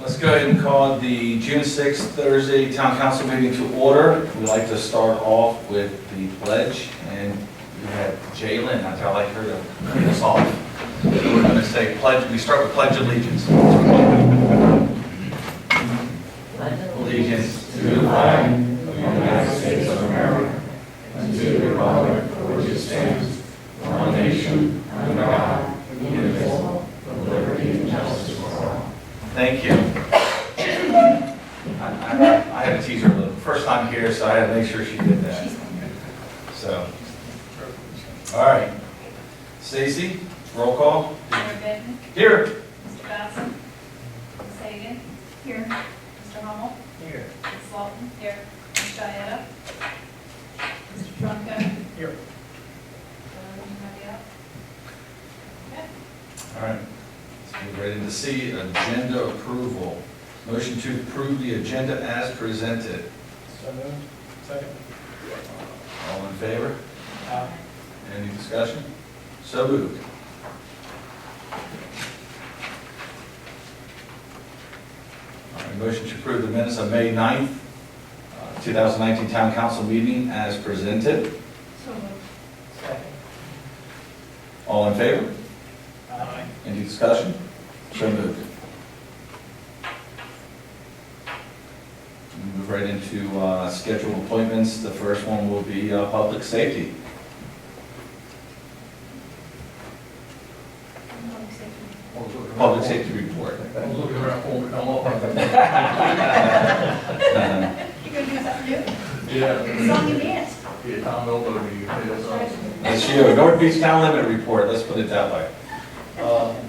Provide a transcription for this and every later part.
Let's go ahead and call the June 6th, Thursday Town Council meeting to order. We'd like to start off with the pledge, and we have Jalen, I'd like her to lead us off. We're going to say pledge, we start with Pledge Allegiance. Allegiance to the flag of the United States of America and to the republic for which it stands, one nation, under God, indivisible, with liberty and justice for all. Thank you. I had to tease her a little. First time here, so I had to make sure she did that. So, all right. Stacy, roll call. Mayor Benton. Here. Mr. Bassett. Ms. Hagan. Here. Mr. Hummel. Here. Ms. Lawton. Here. Ms. Shietta. Mr. Trunka. Here. Okay. All right. Let's move right into C, agenda approval. Motion to approve the agenda as presented. So moved. Second. All in favor? Aye. Any discussion? So moved. All right, motion to approve the minutes of May 9th, 2019 Town Council meeting as presented. So moved. Second. All in favor? Aye. Any discussion? So moved. We move right into scheduled appointments. The first one will be public safety. Public safety report. I was looking around for him to come up. You gonna do something new? Yeah. Song and dance. Yeah, Tom Elbow, you pay us off. That's you, North Beach Town Limit Report, let's put it that way.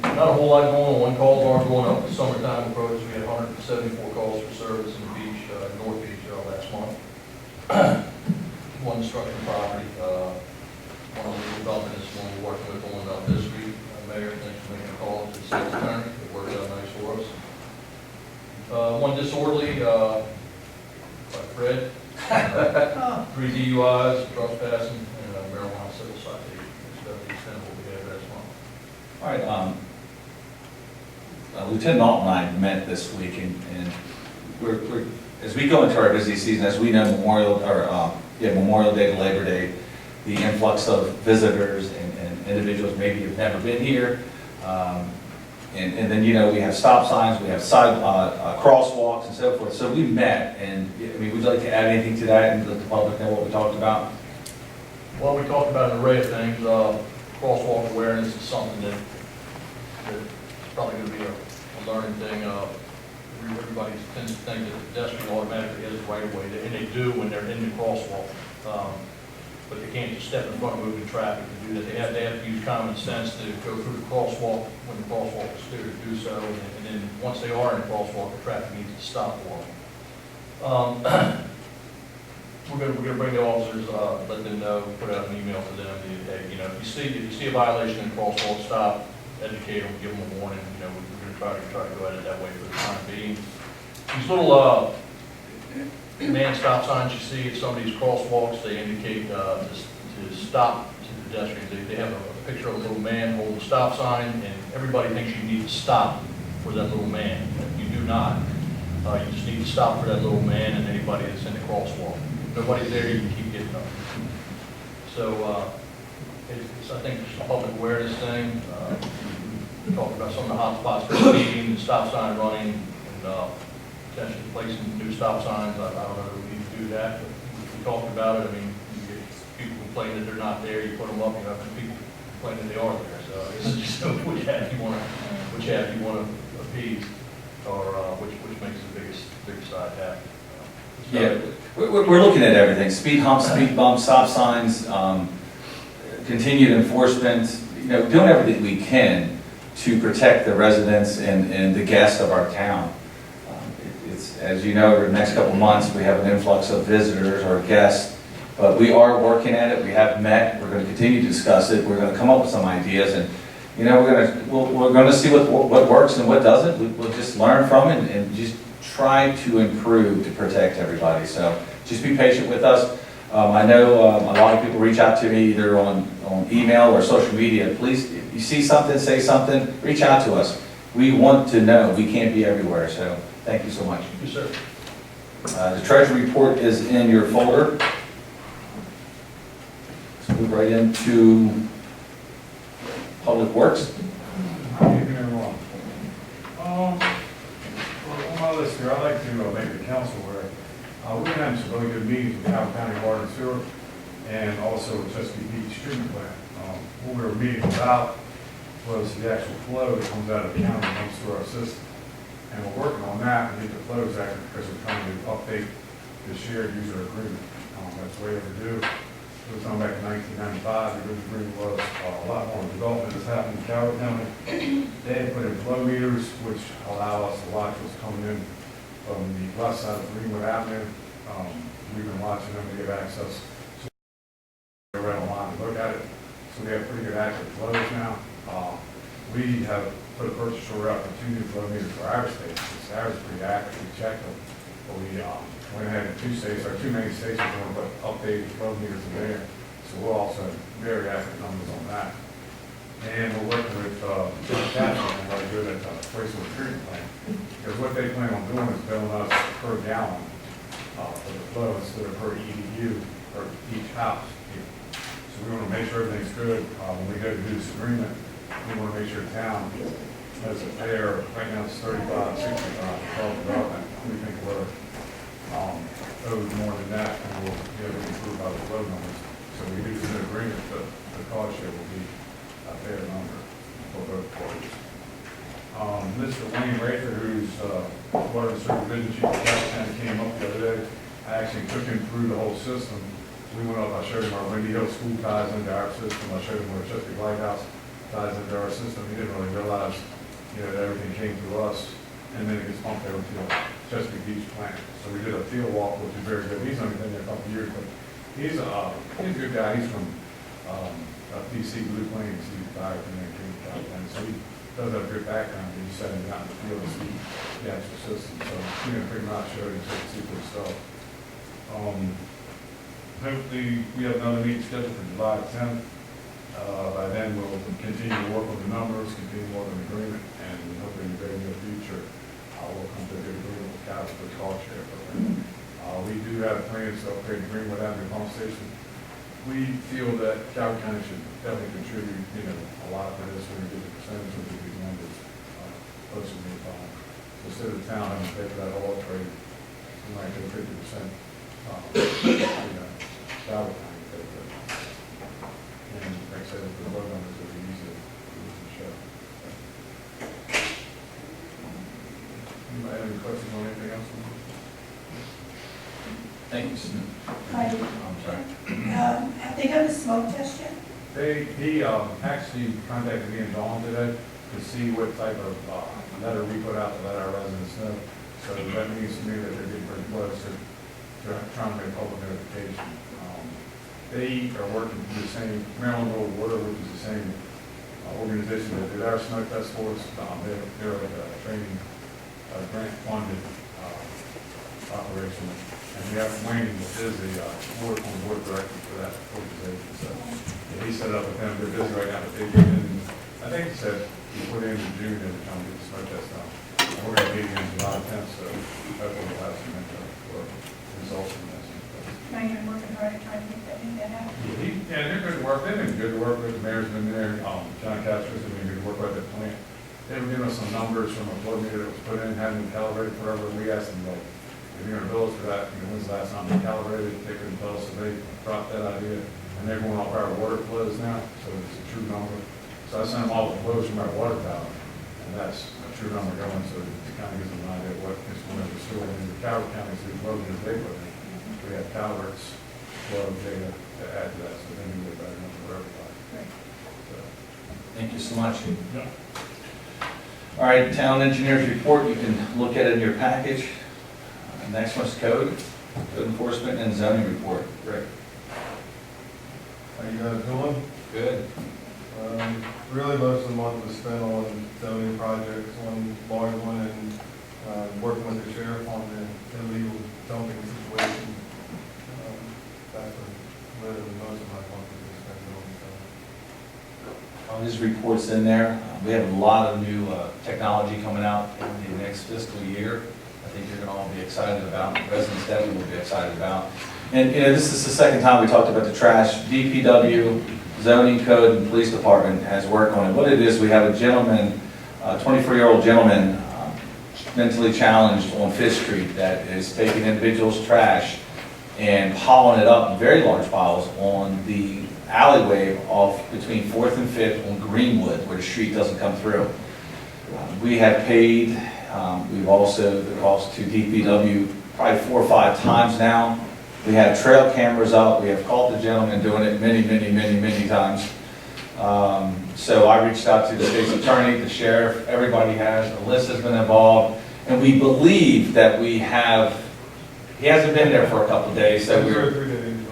Not a whole lot going on. Calls are going up. The summertime approach, we had 174 calls for service in the beach, North Beach, last month. One structure property, one of the development is one we're working with on this week. Mayor, thanks for making a call to the sales attorney. It worked out nice for us. One disorderly, by Fred. 3 DUIs, trespassing, and marijuana civil citation. It's about the extent of what we had last month. All right, Lieutenant Alton and I met this week, and we're as we go into our busy season, as we know, Memorial Day to Labor Day, the influx of visitors and individuals maybe have never been here, and then we have stop signs, we have side crosswalks and so forth. So we met, and I mean, would you like to add anything to that and let the public know what we talked about? Well, we talked about an array of things. Crosswalk awareness is something that's probably going to be a learning thing. Everybody tends to think that the pedestrian automatically has a right of way, and they do when they're in the crosswalk. But they can't just step in front of moving traffic to do that. They have to use common sense to go through the crosswalk when the crosswalk is clear to do so. And then once they are in the crosswalk, the traffic needs to stop for them. We're going to bring the officers, let them know, put out an email to them. Hey, if you see a violation in the crosswalk, stop, educate them, give them a warning. We're going to try to go at it that way for the time being. These little man stop signs you see at some of these crosswalks, they indicate to stop to pedestrians. They have a picture of a little man holding a stop sign, and everybody thinks you need to stop for that little man. You do not. You just need to stop for that little man and anybody that's in the crosswalk. If nobody's there, you can keep getting up. So I think it's a public awareness thing. We talked about some of the hot spots for speeding, the stop sign running, and potentially placing new stop signs. I don't know if we need to do that, but we talked about it. I mean, you get people complain that they're not there, you put them up, you have people complain that they are there. So I guess it's just which half you want to appease, or which makes the biggest side happy. Yeah, we're looking at everything: speed humps, speed bumps, stop signs, continued enforcement. Doing everything we can to protect the residents and the guests of our town. As you know, over the next couple of months, we have an influx of visitors or guests, but we are working at it. We have met. We're going to continue to discuss it. We're going to come up with some ideas, and we're going to see what works and what doesn't. We'll just learn from it and just try to improve to protect everybody. So just be patient with us. I know a lot of people reach out to me either on email or social media. Please, if you see something, say something, reach out to us. we want to know, we can't be everywhere, so thank you so much. Yes, sir. The treasury report is in your folder. Let's move right into Public Works. Evening, everyone. On my list here, I'd like to make the council aware, we've been having some really good meetings with Calhoun County Water and Sewer, and also with Chesapeake Beach Treatment Plant. What we were meeting about was the actual flow that comes out of the county and comes through our system. And we're working on that and get the flows accurate because we're trying to update the shared user agreement. That's way overdue. It was done back in 1995. The original agreement was a lot more development has happened in Calhoun County. They had put in flow meters, which allow us to watch what's coming in from the west side of Greenwood Avenue. We've been watching them to give access. So we're right online to look at it. So we have pretty good accurate flows now. We have put a purchase order out for 2 new flow meters for our station. Ours is pretty accurate. We checked them. But we went ahead and 2 stations, our 2 main stations, were put updated flow meters in there. So we'll also have very accurate numbers on that. And we're working with John Castle and what they're doing at the wastewater treatment plant. Because what they plan on doing is billing us per gallon for the flow instead of per EDU for each house. So we want to make sure everything's good. When we go to do this agreement, we want to make sure town has a fair, right now it's 35, 65, 12 development. We think we're owed more than that, and we'll be able to improve our flow numbers. So we do this agreement, the cost share will be a fair number for both parties. Mr. Wayne Rather, who's water and sewer division chief of Calhoun County, came up the other day. I actually took him through the whole system. We went up, I showed him our Windy Hill School ties into our system. I showed him where Chesapeake Lighthouse ties into our system. He didn't really realize, that everything came through us, and then it gets pumped over to the Chesapeake Beach plant. So we did a field walk, which is very good. He's only been there a couple of years, but he's a good guy. He's from DC Blue Plains. He's retired from there, came to California. So he does have a good background. He's setting out in the field to see the actual system. So pretty much showed him to see good stuff. Hopefully, we have another meeting scheduled for July 10th. By then, we'll continue to work on the numbers, continue to work on the agreement, and hopefully in the very near future, we'll come to a good agreement with Calhoun for the cost share program. We do have plans to upgrade the Greenwood Avenue pump station. We feel that Calhoun County should definitely contribute, a lot to this. We're going to do the percentage of these numbers closer to the time. So instead of the town having to pay for that whole upgrade, we might do 50%. Calhoun County pay for it. And like I said, the low numbers will be easy to show. Anybody have any questions on anything else? Thank you, Susan. Hi. I'm sorry. Have they done a smoke test yet? He actually contacted me and Dawn today to see what type of letter we put out to let our residents know. So that means to me that they're getting pretty close to trying to make public notification. They are working through the same Maryland Rural Water, which is the same organization that did our smoke test for us. They're like a training grant funded operation. And we have Wayne, which is the board director for that organization. So he set it up with them. They're busy right now, but they get in, I think he said before the end of June, they were trying to get the smoke test done. And we're going to meet in July 10th, so hopefully we'll have some results from this. Now you're working hard to try to make that happen. Yeah, they're good to work. They've been good to work with. The mayor's been there. John Castro's been good to work with the plant. They were giving us some numbers from a flow meter that was put in, hadn't been calibrated forever. We asked them, like, if you're gonna bill us for that, when's the last time they calibrated? They couldn't tell us, so they dropped that idea. And they're going off our water flows now, so it's a true number. So I sent them all the flows from our water tower, and that's a true number going, so it kind of gives them an idea of what is going to the sewer. And the Calhoun County, the flow meters they put in, we have Calvert's flow data to add to that, so then we get better number for everybody. So, Thank you so much. yeah. All right, town engineer's report, you can look at it in your package. Next one's code enforcement and zoning report. Rick. How you guys doing? Good. Really, most of the month was spent on zoning projects, one large one, and working with the sheriff on the illegal dumping situation. That's where most of my month was spent on. So, his report's in there. We have a lot of new technology coming out in the next fiscal year. I think you're going to all be excited about, residents definitely will be excited about. And, this is the second time we talked about the trash. DPW, zoning code, and police department has worked on it. What it is, we have a gentleman, a 24-year-old gentleman, mentally challenged on Fifth Street that is taking individuals' trash and piling it up in very large piles on the alleyway off between 4th and 5th on Greenwood, where the street doesn't come through. We have paid, we've also, the cost to DPW probably 4 or 5 times now. We have trail cameras up, we have caught the gentleman doing it many times. So I reached out to the state's attorney, the sheriff, everybody has, a list has been involved, and we believe that we have, he hasn't been there for a couple of days, so we're,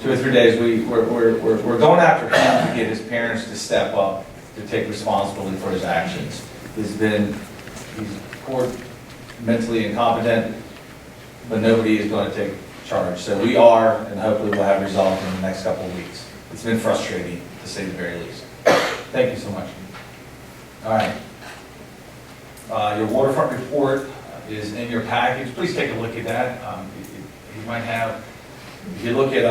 2 or 3 days, we're going after him to get his parents to step up, to take responsibility for his actions. He's poor, mentally incompetent, but nobody is going to take charge. So we are, and hopefully we'll have resolved in the next couple of weeks. It's been frustrating, to say the very least. Thank you so much. All right. Your waterfront report is in your package. Please take a look at that. You might have, if you look at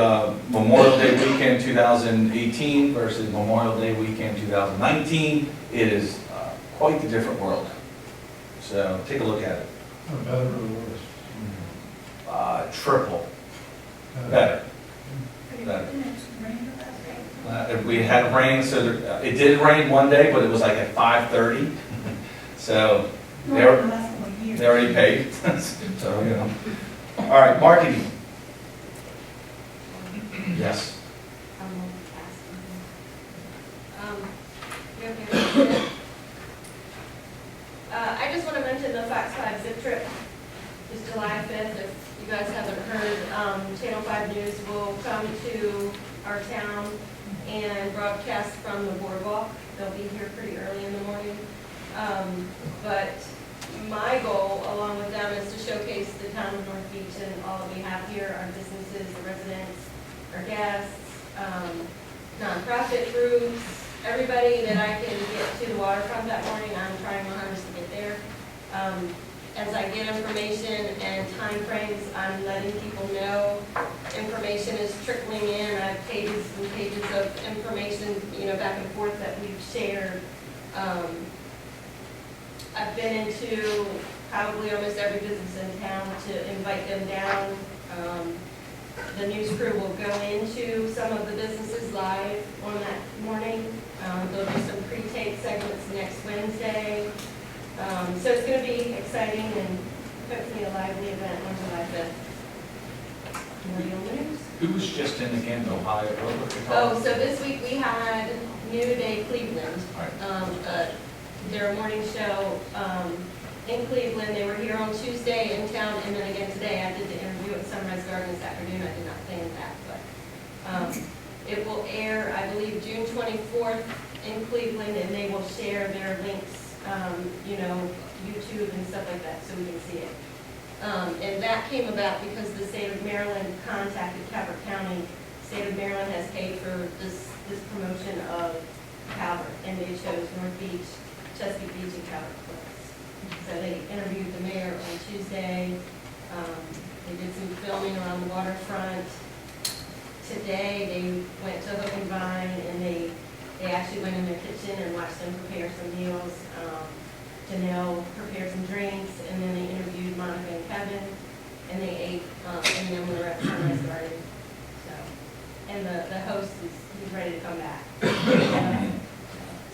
Memorial Day weekend 2018 versus Memorial Day weekend 2019, it is quite the different world. So take a look at it. Better or worse? Triple. Better. Better. We had rain, so it did rain one day, but it was like at 5:30. So they already paid. So, you know. All right, marketing. Yes. I just want to mention the Fox 5 zip trip is July 5th. If you guys haven't heard, Channel 5 News will come to our town and broadcast from the boardwalk. They'll be here pretty early in the morning. But my goal, along with them, is to showcase the town of North Beach and all that we have here, our businesses, the residents, our guests, nonprofit groups, everybody that I can get to the waterfront that morning. I'm trying my hardest to get there. As I get information and timeframes, I'm letting people know. Information is trickling in. I have pages and pages of information, back and forth that we've shared. I've been into probably almost every business in town to invite them down. The news crew will go into some of the businesses live on that morning. There'll be some pre-tape segments next Wednesday. So it's going to be exciting and hopefully a lively event on July 5th. Real news. Who was just in again, Ohio? What were they Oh, called? so this week we had New Day Cleveland. Right. Their morning show in Cleveland. They were here on Tuesday in town, and then again today. I did the interview at Sunrise Garden this afternoon. I did not plan that, but it will air, I believe, June 24th in Cleveland, and they will share their links, YouTube and stuff like that, so we can see it. And that came about because the state of Maryland contacted Calvert County. State of Maryland has paid for this promotion of Calvert, and they chose North Beach, Chesapeake Beach, and Calvert Cliffs. So they interviewed the mayor on Tuesday. They did some filming around the waterfront. Today they went to Hook and Vine, and they actually went in their kitchen and watched them prepare some meals. Janelle prepared some drinks, and then they interviewed Monica and Kevin, and they ate M&M when they were at Sunrise Garden. So, and the host he's ready to come back.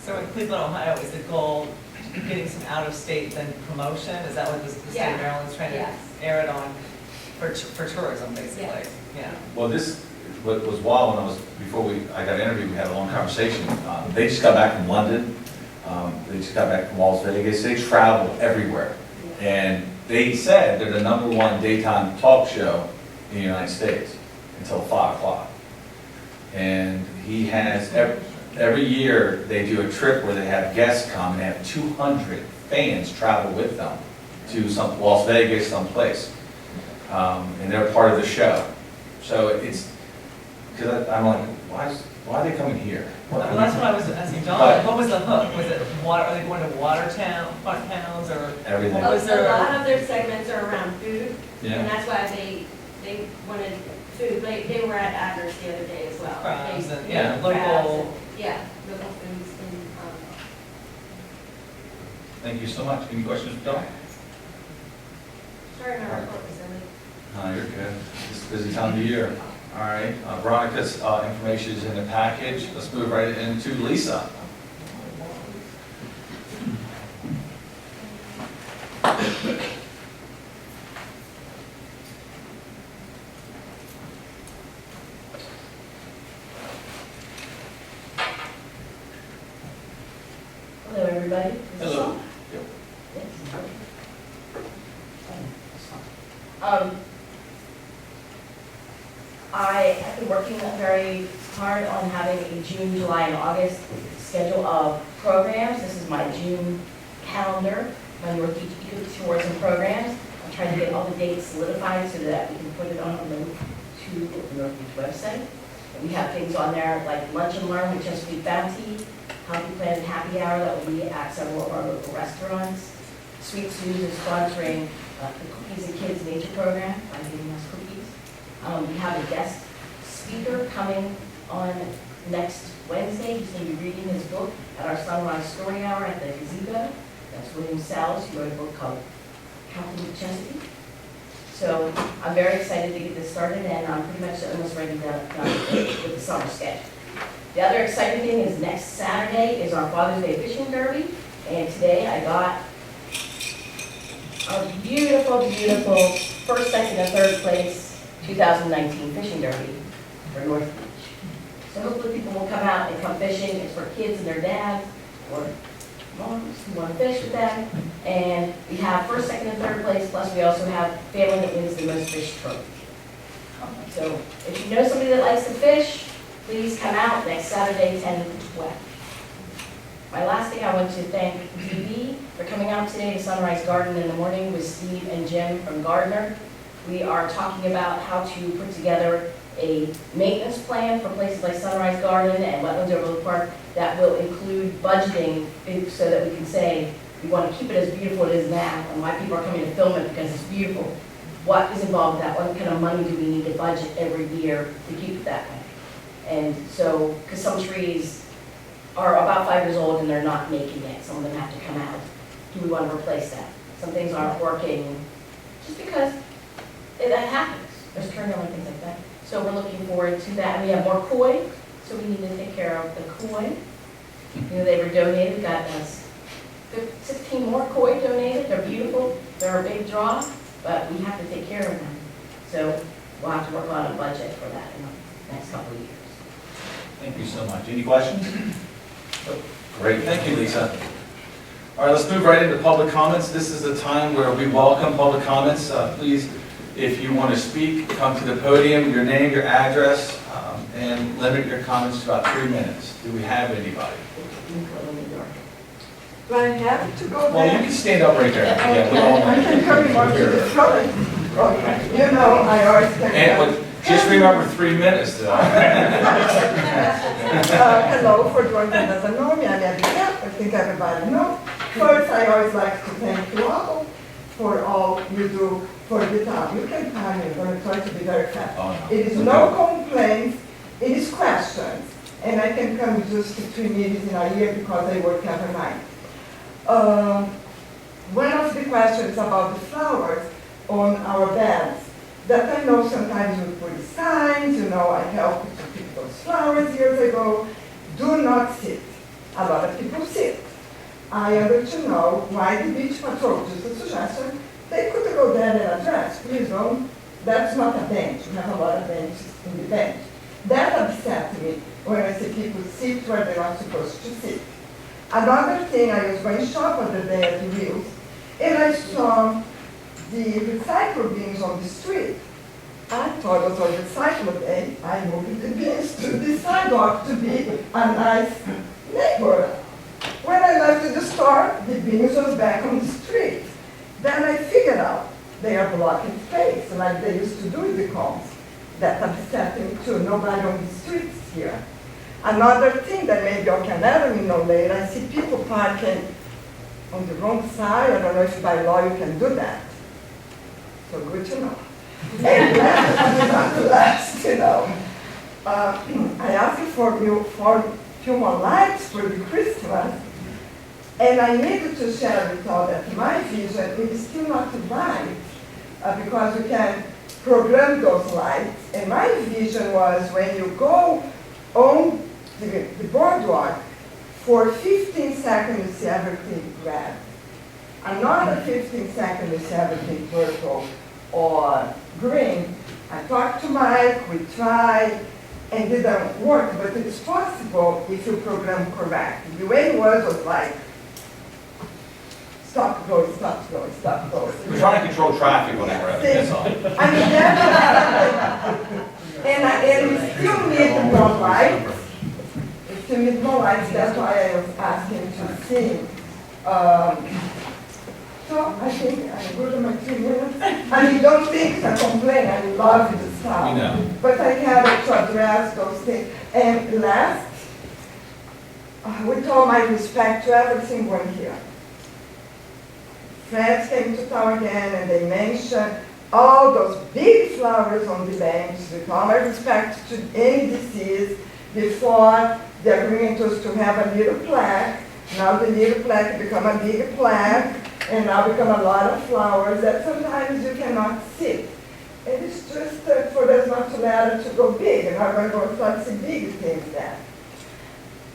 So in Cleveland, Ohio, is the goal getting some out-of-state then promotion? Is that what the state Yeah. of Maryland's trying to Yes. air it on for tourism, basically? Yes. Yeah. Well, what was wild when I got interviewed, we had a long conversation. They just got back from London. They just got back from Las Vegas. They travel everywhere. And they said they're the #1 daytime talk show in the United States until 5 o'clock. And he has, every year, they do a trip where they have guests come and they have 200 fans travel with them to some Las Vegas, someplace. And they're part of the show. So it's, because I'm like, why is Why are they coming here? Well, that's what I was asking John, But- what was the hook? Was it water, are they going to Watertown, front towns, or? Everything. Was there- A lot of their segments are around food, and Yeah. that's why they wanted food. They were at Adders the other day as well. Crabs They- and, Yeah. yeah, crabs local. and- Yeah, local foods and, Thank you so much. Any questions for Dawn? sorry, my report was early. No, you're good. It's a busy time of year. All right, Veronica's information is in the package. Let's move right into Lisa. Hello, everybody. Is this Hello. on? Yep. Yes. I have been working very hard on having a June, July, and August schedule of programs. This is my June calendar, my Northeast Ecotourism programs. I'm trying to get all the dates solidified so that we can put it on the Northeast website. We have things on there like Lunch and Learn with Chesapeake Bounty, Healthy Planet Happy Hour that will be at several of our local restaurants. Sweet Sue's is sponsoring the Cookies and Kids Nature Program by giving us cookies. We have a guest speaker coming on next Wednesday. He's going to be reading his book at our Sunrise Story Hour at the Gazebo. That's William Sells, who wrote a book called Captain of Chesapeake. So I'm very excited to get this started, and I'm pretty much almost ready with the summer schedule. The other exciting thing is next Saturday is our Father's Day Fishing Derby, and today I got a beautiful, beautiful first, second, and third place 2019 Fishing Derby for North Beach. So hopefully people will come out and come fishing. It's for kids and their dads, or moms who want to fish with them. And we have first, second, and third place, plus we also have family that wins the most fish trophy. So if you know somebody that likes to fish, please come out next Saturday, 10 to 12. My last thing, I want to thank DB for coming out today to Sunrise Garden in the morning with Steve and Jim from Gardner. We are talking about how to put together a maintenance plan for places like Sunrise Garden and Wetlands Overlook Park that will include budgeting so that we can say, we want to keep it as beautiful as it is now, and why people are coming to film it because it's beautiful. What is involved with that? What kind of money do we need to budget every year to keep it that way? And so, because some trees are about 5 years old and they're not making it, some of them have to come out. Do we want to replace that? Some things aren't working just because that happens. There's turnover and things like that. So we're looking forward to that. And we have more koi, so we need to take care of the koi. You know, they were donated, got us 16 more koi donated. They're beautiful. They're a big draw, but we have to take care of them. So we'll have to work on a budget for that in the next couple of years. Thank you so much. Any questions? Great, thank you, Lisa. All right, let's move right into public comments. This is the time where we welcome public comments. Please, if you want to speak, come to the podium, your name, your address, and limit your comments to about 3 minutes. Do we have anybody? Do I have to go Well, you there? can stand up right there. Yeah, we all I can come more to the front. Okay. You know, I always can. And just remember 3 minutes, though. Hello, for the one that doesn't know me, I'm Abigail. I think everybody knows. First, I always like to thank you all for all you do for the town. You can time, I'm going to try to be very fast. Oh, no. It is no complaints, it is questions. And I can come just to 3 meetings in a year because I work every night. One of the questions about the flowers on our beds, that I know sometimes we put signs, you know, I helped to pick those flowers years ago. Do not sit. A lot of people sit. I wanted to know why the beach patrol, just a suggestion, they could go there and address, please don't, that's not a bench, we have a lot of benches in the bench. That upset me when I see people sit where they're not supposed to sit. Another thing, I was going shop other day at the Wheels, and I saw the recycle bins on the street. I thought it was on the recycle day, I moved the bins to the sidewalk to be a nice neighbor. When I left the store, the bins was back on the street. Then I figured out they are blocking space, like they used to do with the cones. That upset me too, nobody on the streets here. Another thing that maybe I can let me know later, I see people parking on the wrong side. I don't know if by law you can do that. So good to know. And last, you know, I asked for a few more lights for the Christmas, and I needed to share with all that my vision is still not right, because we can program those lights, and my vision was when you go on the boardwalk, for 15 seconds you see everything red. Another 15 seconds you see everything purple or green. I talked to Mike, we tried, and it didn't work, but it's possible if you program correct. The way it was like, stop, go, stop, go, stop, go. We're trying to control traffic on that road, that's all. I mean, and we still need more lights. We still need more lights, that's why I was asking to see. So I think I'm good on my 2 minutes. I mean, don't think I complain, I love the stuff. We know. But I had to address those things. And last, with all my respect to every single one here, friends came to town again and they mentioned all those big flowers on the bench, with all my respect to any disease, before the agreement was to have a little plaque. Now the little plaque become a big plaque, and now become a lot of flowers that sometimes you cannot see. And it's just for us not to let it to go big, and I'm going to go start see big things there.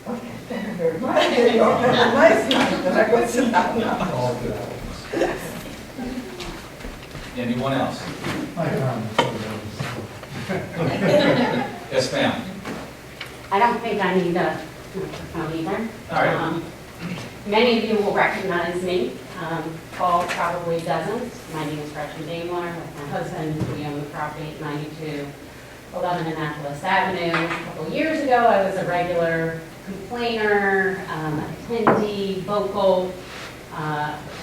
Okay, thank you very much. And you all have a nice night, and I go sit down now. Anyone else? Yes, ma'am. I don't think I need a microphone either. All right. Many of you will recognize me. Paul probably doesn't. My name is Gretchen Daimler with my husband. We own the property at 9211 Annapolis Avenue. A couple of years ago, I was a regular complainer, attendee, vocal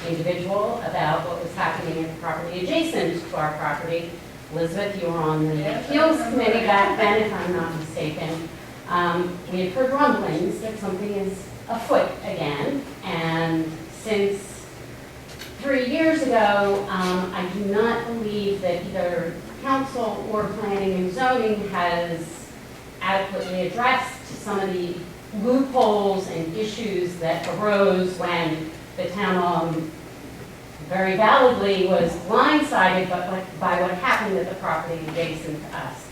individual about what was happening at the property adjacent to our property. Elizabeth, you were on the appeals committee back then, if I'm not mistaken. We had heard rumblings that something is afoot again, and since 3 years ago, I do not believe that either council or planning and zoning has adequately addressed some of the loopholes and issues that arose when the town very validly was blindsided by what happened at the property adjacent to us.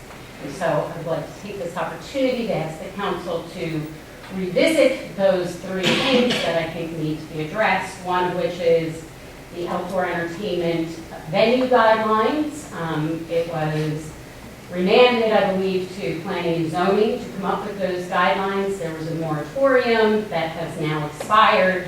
And so I would like to take this opportunity to ask the council to revisit those 3 things that I think need to be addressed, one of which is the outdoor entertainment venue guidelines. It was remanded, I believe, to planning and zoning to come up with those guidelines. There was a moratorium that has now expired.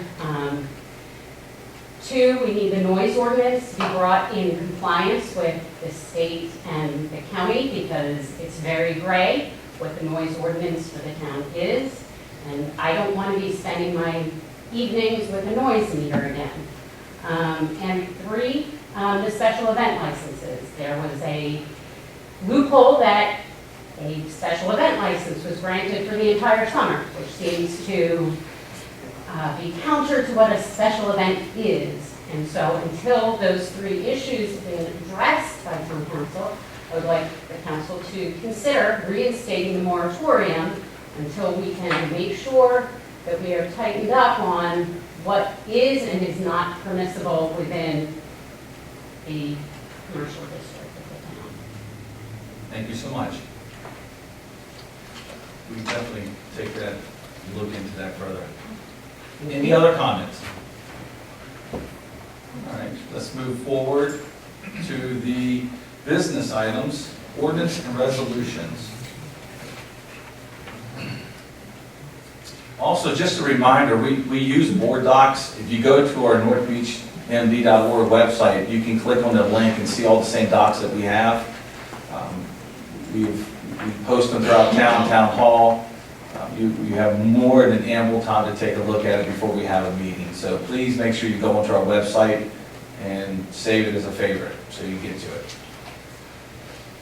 2, we need the noise ordinance to be brought in compliance with the state and the county, because it's very gray what the noise ordinance for the town is. And I don't want to be spending my evenings with a noise meter again. And 3, the special event licenses. There was a loophole that a special event license was granted for the entire summer, which seems to be counter to what a special event is. And so until those 3 issues have been addressed by town council, I would like the council to consider reinstating the moratorium until we can make sure that we are tightened up on what is and is not permissible within the commercial district of the town. Thank you so much. We can definitely take that, look into that further. Any other comments? All right, let's move forward to the business items, ordinance and resolutions. Also, just a reminder, we use board docs. If you go to our northbeachmd.org website, you can click on the link and see all the same docs that we have. We post them throughout town hall. You have more than ample time to take a look at it before we have a meeting. So please make sure you go onto our website and save it as a favorite so you get to it.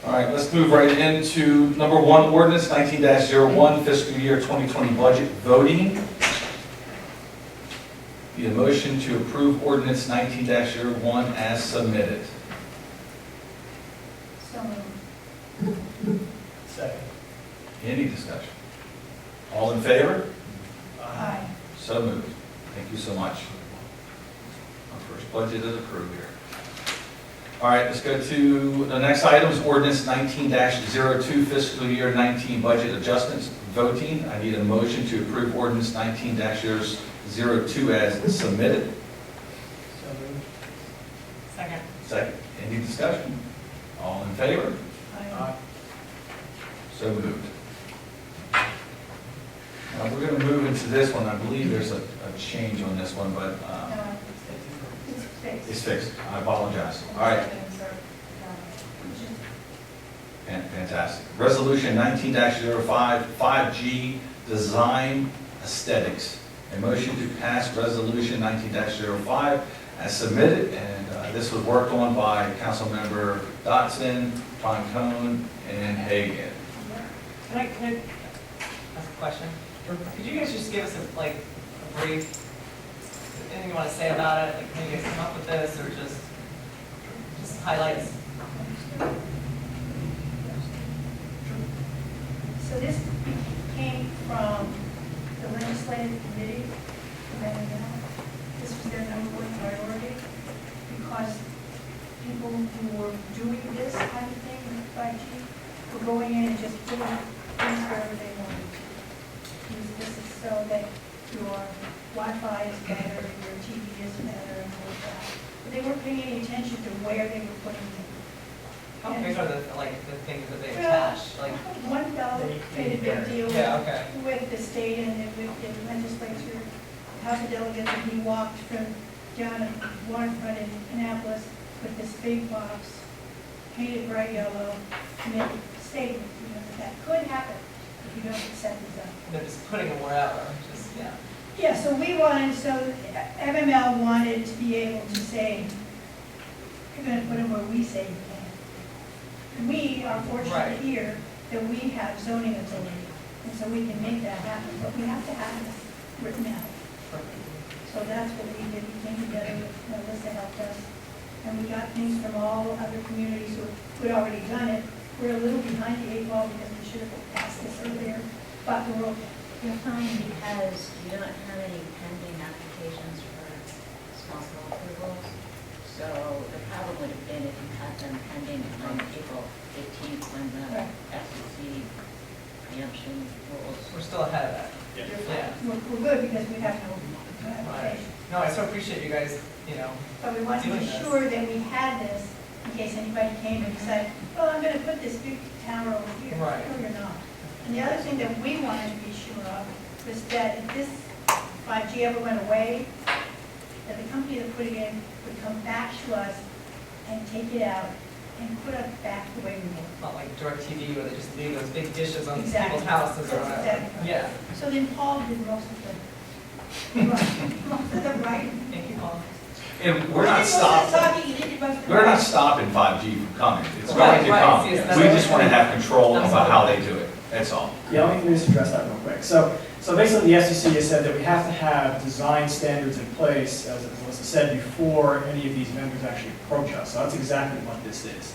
All right, let's move right into number one, ordinance 19-01, fiscal year 2020 budget voting. Need a motion to approve ordinance 19-01 as submitted. So moved. Second. Any discussion? All in favor? Aye. So moved. Thank you so much. Our first budget is approved here. All right, let's go to the next item, is ordinance 19-02, fiscal year 19 budget adjustments voting. I need a motion to approve ordinance 19-02 as submitted. Second. Second, any discussion? All in favor? Aye. So moved. Now, we're going to move into this one. I believe there's a change on this one, but It's fixed. it's fixed. I apologize. All right. Fantastic. Resolution 19-05, 5G Design Aesthetics. A motion to pass resolution 19-05 as submitted, and this was worked on by Councilmember Dotson, Troncone, and Hagan. Can I ask a question? Could you guys just give us a brief, anything you want to say about it? Like, can you guys come up with this, or just highlights? So this came from the legislative committee, and this was their number one priority, because people who were doing this kind of thing with 5G were going in and just putting things wherever they wanted to. This is so that your Wi-Fi is better, your TV is better, and all of that. But they weren't paying any attention to where they were putting them. How big are the things that they Well, attach? Like, One fellow made a big deal yeah, okay. with the state and with the legislature, House of Delegates, and he walked from down at waterfront in Annapolis with this big box, painted bright yellow, and made a statement, that could happen if you don't set these up. They're just putting them wherever, just, yeah. Yeah, so MML wanted to be able to say, you're gonna put them where we say you can. We are fortunate Right. here that we have zoning authority, and so we can make that happen, but we have to have this written out. So that's what we did, we came together with Melissa helped us, and we got things from all other communities who had already done it. We're a little behind the eight ball because we should have passed this earlier, but we're okay. You're fine because you don't have any pending applications for small cell approvals. So it probably would have been if you had them pending on April 18th when the Right. FCC preemption rules. We're still ahead of that. You're Yeah. fine. We're good because we have no application. No, I so appreciate you guys, But we wanted to be Doing this. sure that we had this in case anybody came and said, well, I'm gonna put this big tower over here. Right. No, you're not. And the other thing that we wanted to be sure of was that if this 5G ever went away, that the company that put it in would come back to us and take it out and put it back the way we were. not like DirecTV where they just leave those big dishes on Exactly. people's houses or That's whatever. exactly right. Yeah. So then Paul did most of the writing. Thank you, Paul. And we're not He did most of the stopping, talking, he did most of the we're not writing. stopping 5G from coming. It's Right, going to right. come. See, it's We not- just want to have control about how they do it. That's all. Yeah, let me just address that real quick. So basically, the FCC has said that we have to have design standards in place, as Melissa said, before any of these vendors actually approach us. So that's exactly what this is.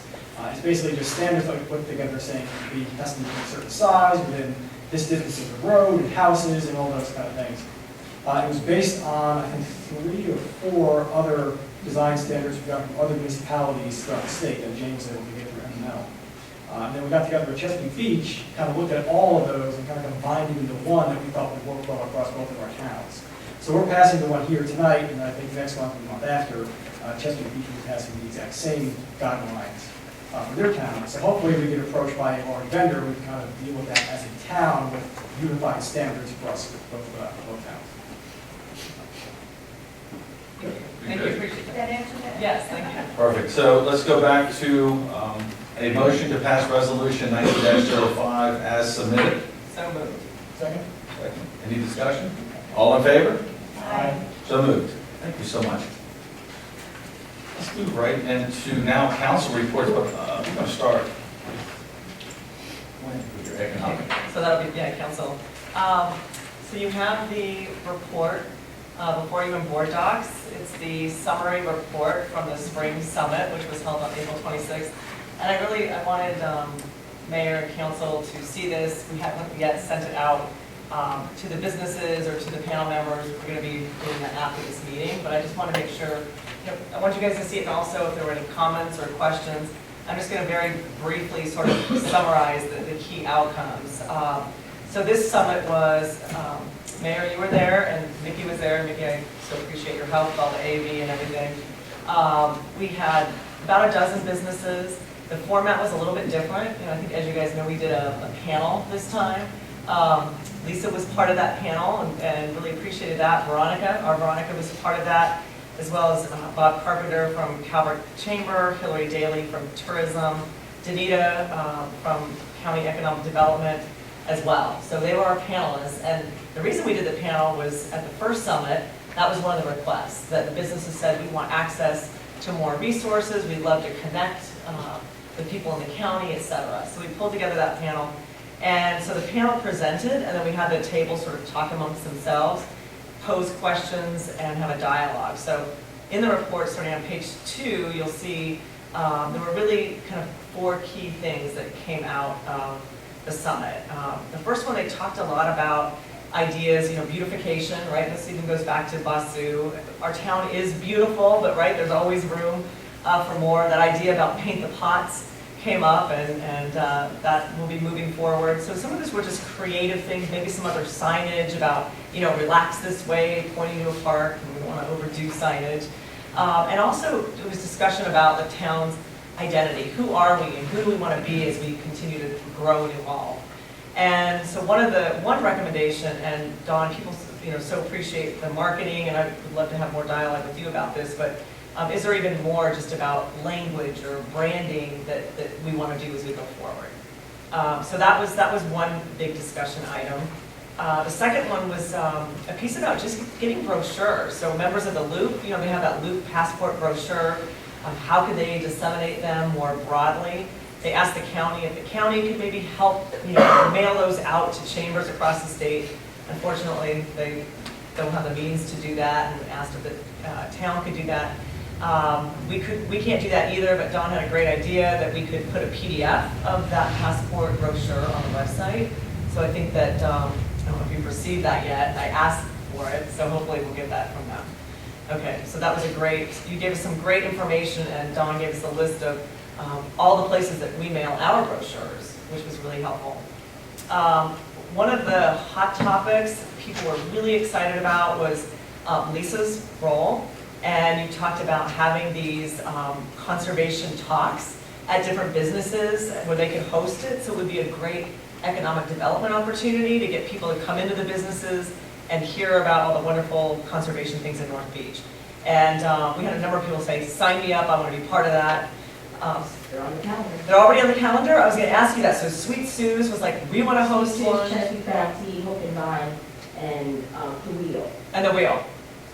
It's basically just standards that we put together saying it has to be a certain size, within this distance of the road, and houses, and all those kind of things. It was based on, I think, 3 or 4 other design standards we got from other municipalities throughout the state that James was able to get through MML. And then we got together with Chesapeake Beach, kind of looked at all of those and kind of combined them into one that we thought would work well across both of our towns. So we're passing the one here tonight, and I think next month and the month after, Chesapeake Beach will be passing the exact same guidelines for their town. So hopefully we get approached by a large vendor, we can kind of deal with that as a town with unified standards across both towns. Thank you, appreciate Did that. that answer that? Yes, thank you. Perfect. So let's go back to a motion to pass resolution 19-05 as submitted. So moved. Second? Second. Any discussion? All in favor? Aye. So moved. Thank you so much. Let's move right into now council reports, but we're going to start economic. So that'll be, yeah, council. So you have the report before you in board docs. It's the summary report from the spring summit, which was held on April 26th. And I wanted mayor and council to see this. We haven't yet sent it out to the businesses or to the panel members. We're going to be doing that after this meeting, but I just want to make sure, I want you guys to see it, and also if there were any comments or questions. I'm just going to very briefly sort of summarize the key outcomes. So this summit was, Mayor, you were there, and Mickey was there. Mickey, I so appreciate your help with all the AV and everything. We had about a dozen businesses. The format was a little bit different. I think, as you guys know, we did a panel this time. Lisa was part of that panel and really appreciated that. Our Veronica was part of that, as well as Bob Carpenter from Calvert Chamber, Hillary Daly from Tourism, Danita from County Economic Development as well. So they were our panelists. And the reason we did the panel was at the first summit, that was one of the requests, that the businesses said we want access to more resources, we'd love to connect with people in the county, et cetera. So we pulled together that panel. And so the panel presented, and then we had the table sort of talk amongst themselves, pose questions, and have a dialogue. So in the report, starting on page 2, you'll see there were really kind of 4 key things that came out of the summit. The first one, they talked a lot about ideas, beautification, right? This even goes back to Basu. Our town is beautiful, but right, there's always room for more. That idea about paint the pots came up, and that will be moving forward. So some of this were just creative things, maybe some other signage about, relax this way, pointing to a park, and we don't want to overdo signage. And also, there was discussion about the town's identity. Who are we, and who do we want to be as we continue to grow and evolve? And so one recommendation, and Dawn, people so appreciate the marketing, and I would love to have more dialogue with you about this, but is there even more just about language or branding that we want to do as we go forward? So that was one big discussion item. The second one was a piece about just getting brochures. So members of the Loop, they have that Loop passport brochure. How could they disseminate them more broadly? They asked the county if the county could maybe help, mail those out to chambers across the state. Unfortunately, they don't have the means to do that, and asked if the town could do that. We can't do that either, but Dawn had a great idea that we could put a PDF of that passport brochure on the website. So I think that, I don't know if you've received that yet. I asked for it, so hopefully we'll get that from them. Okay, so that was you gave us some great information, and Dawn gave us a list of all the places that we mail our brochures, which was really helpful. One of the hot topics people were really excited about was Lisa's role. And you talked about having these conservation talks at different businesses where they could host it. So it would be a great economic development opportunity to get people to come into the businesses and hear about all the wonderful conservation things in North Beach. And we had a number of people say, sign me up, I want to be part of that. They're on the calendar. They're already on the calendar? I was going to ask you that. So Sweet Sue's was like, we want to host one. Chesapeake Bounty, Hope and Vine, and The Wheel. And The Wheel.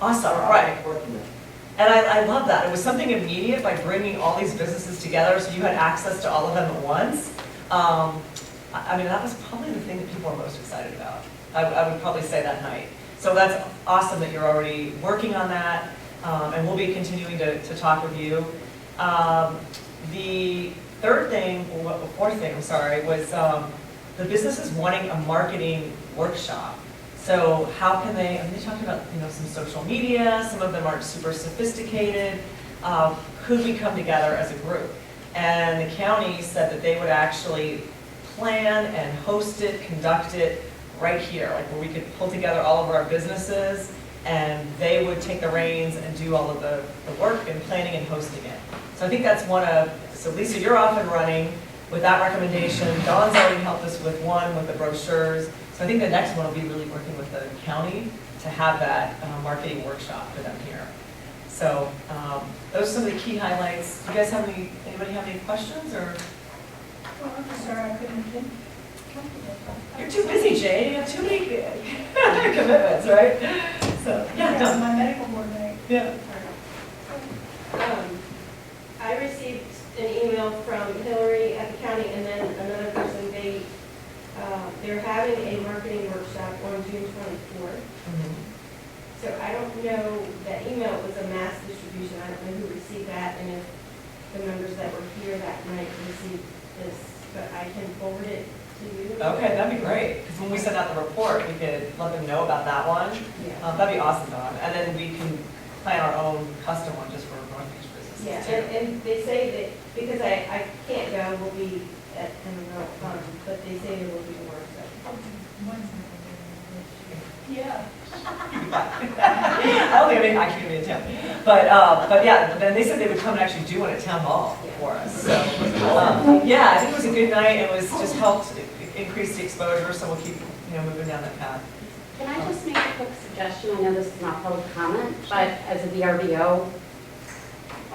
Awesome, Are all right. working with. And I love that. It was something immediate by bringing all these businesses together, so you had access to all of them at once. I mean, that was probably the thing that people were most excited about. I would probably say that night. So that's awesome that you're already working on that, and we'll be continuing to talk with you. The fourth thing, was the businesses wanting a marketing workshop. So how can they talked about, some social media, some of them aren't super sophisticated. Could we come together as a group? And the county said that they would actually plan and host it, conduct it right here, like where we could pull together all of our businesses, and they would take the reins and do all of the work and planning and hosting it. So I think that's so Lisa, you're off and running with that recommendation. Dawn's already helped us with one with the brochures. So I think the next one will be really working with the county to have that marketing workshop for them here. So those are some of the key highlights. Do you guys anybody have any questions, or? Well, I'm sorry, I couldn't come to You're too busy, Jay. You have too many commitments, right? So, yeah, That's no. my medical board meeting. Yeah. I received an email from Hillary at the county, and then another person, they They're having a marketing workshop on June 24th. So I don't know, that email was a mass distribution, I don't know who received that, and if the members that were here that night received this, but I can forward it to you. Okay, that'd be great, because when we send out the report, we could let them know about that one. Yeah. That'd be awesome, Dawn, and then we can plan our own custom one just for North Beach businesses Yeah, too. and they say that, because I can't go, we'll be at Emerald Farm, but they say there will be more, so. Yeah. I don't think I'm actually gonna be in town, but yeah, then they said they would come and actually do one at town hall for us, so. Yeah, I think it was a good night, it was, just helped increase the exposure, so we'll keep, moving down that path. Can I just make a quick suggestion? I know this is not public comment, but as a VRBO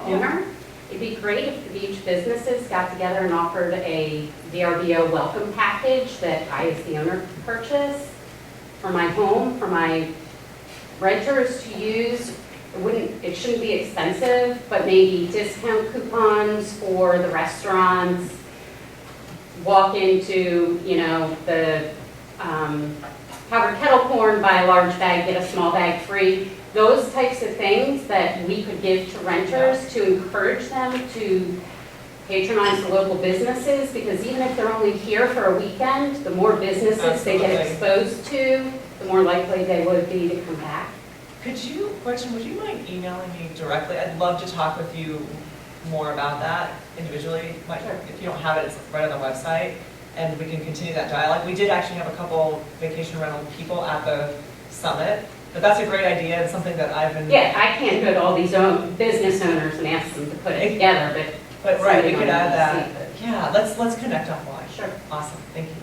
owner, it'd be great if the beach businesses got together and offered a VRBO welcome package that I, as the owner, could purchase for my home, for my renters to use. It shouldn't be expensive, but maybe discount coupons for the restaurants, walk into, the Howard Kettle Corn, buy a large bag, get a small bag free. Those types of things that we could give to renters to encourage them to patronize the local businesses, because even if they're only here for a weekend, the more businesses they get exposed to, the more likely they would be to come back. Gretchen, would you mind emailing me directly? I'd love to talk with you more about that individually. If you don't have it, it's right on the website, and we can continue that dialogue. We did actually have a couple vacation rental people at the summit, but that's a great idea, and something that I've been. Yeah, I can't go to all these business owners and ask them to put it together, but right, we could add somebody that. might see Yeah, let's connect offline. Sure. Awesome, thank you.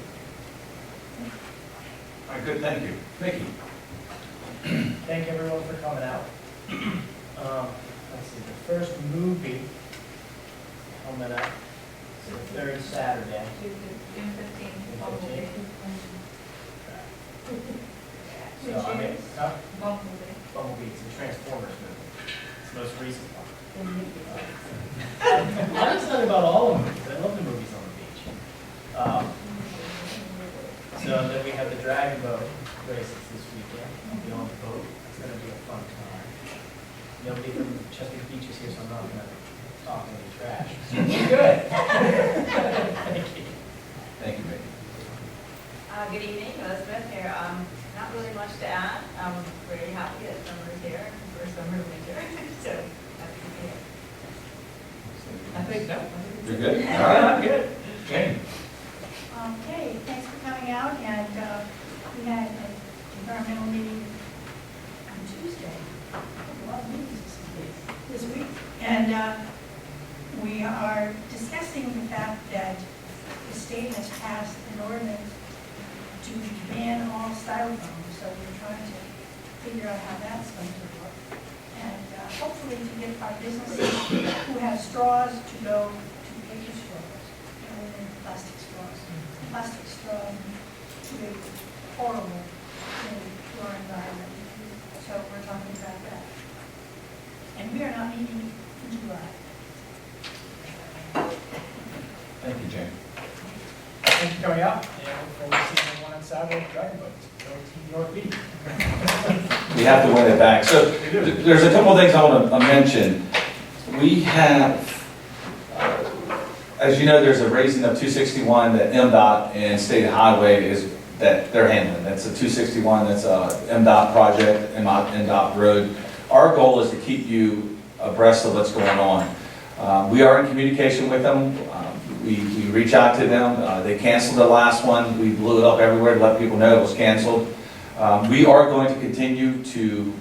All right, good, thank you. Mickey? Thank everyone for coming out. Let's see, the first movie coming up is the third Saturday. June 15th, Bumblebee. So, I mean, Bumblebee. Bumblebee, it's a Transformers movie. It's the most recent one. I'm excited about all the movies. I love the movies on the beach. So then we have the Dragon Boat races this weekend. I'll be on the boat. It's gonna be a fun time. Nobody from Chesapeake Beach is here, so I'm not gonna talk any trash. Good. Thank you. Thank you, Mickey. Good evening, Elizabeth here. Not really much to add. I'm very happy that summer's here for summer winter, so happy to be here. I think no. You're good? All Yeah, right, I'm good. Jane? Okay, thanks for coming out, and we had an environmental meeting on Tuesday. A lot of meetings this week. And we are discussing the fact that the state has passed an ordinance to ban all styrofoam, so we're trying to figure out how that's going to work. And hopefully to get our businesses who have straws to go to paper straws rather than plastic straws. Plastic straw is horrible to our environment, so we're talking about that. And we are not meeting in July. Thank you, Jane. Thank you for coming out, and look forward to seeing everyone on Saturday at Dragon Boat. Go Team North Beach. We have to win it back. So there's a couple of things I want to mention. We have, as you know, there's a raising of 261 that MDOT and State Highway that they're handling. That's a 261, that's a MDOT project, MDOT road. Our goal is to keep you abreast of what's going on. We are in communication with them. We reach out to them. They canceled the last one. We blew it up everywhere to let people know it was canceled. We are going to continue to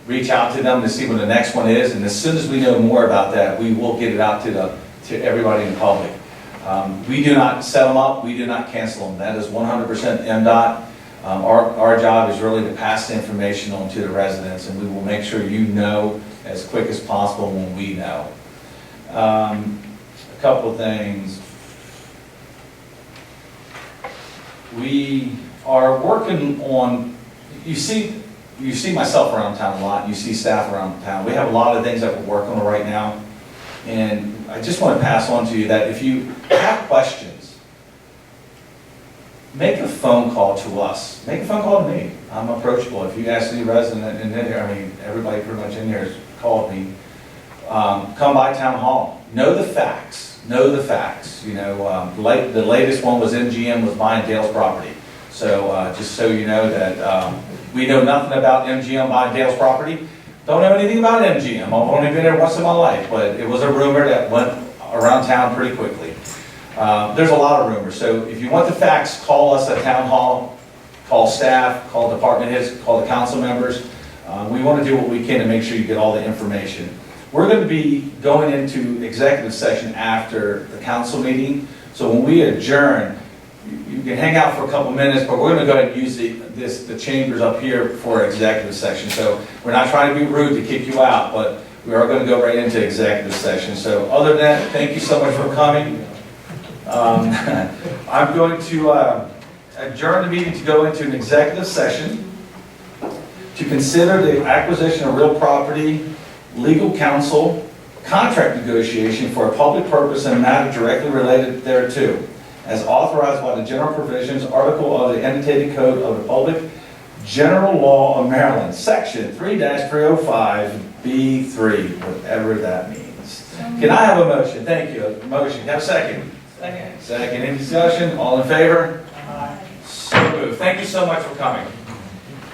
reach out to them to see when the next one is, and as soon as we know more about that, we will get it out to everybody in the public. We do not set them up. We do not cancel them. That is 100% MDOT. Our job is really to pass the information on to the residents, and we will make sure you know as quick as possible when we know. A couple of things. We are working on, you see myself around town a lot, you see staff around town. We have a lot of things that we're working on right now. And I just want to pass on to you that if you have questions, make a phone call to us. Make a phone call to me. I'm approachable. If you ask any resident in there, I mean, everybody pretty much in here has called me. Come by town hall. Know the facts. Know the facts. You know, the latest one was MGM was buying Dale's property. So just so you know that we know nothing about MGM buying Dale's property. Don't know anything about MGM. I've only been there once in my life, but it was a rumor that went around town pretty quickly. There's a lot of rumors, so if you want the facts, call us at town hall, call staff, call department heads, call the council members. We want to do what we can to make sure you get all the information. We're going to be going into executive session after the council meeting, so when we adjourn, you can hang out for a couple minutes, but we're going to go ahead and use the chambers up here for executive session. So we're not trying to be rude to kick you out, but we are going to go right into executive session. So other than that, thank you so much for coming. I'm going to adjourn the meeting to go into an executive session to consider the acquisition of real property, legal counsel, contract negotiation for a public purpose and matter directly related thereto, as authorized by the general provisions, article of the annotated code of the public general law of Maryland, section 3-305B3, whatever that means. Can I have a motion? Thank you. A motion. Have a second. Second. Second. Any discussion? All in favor? So moved. Thank you so much for coming.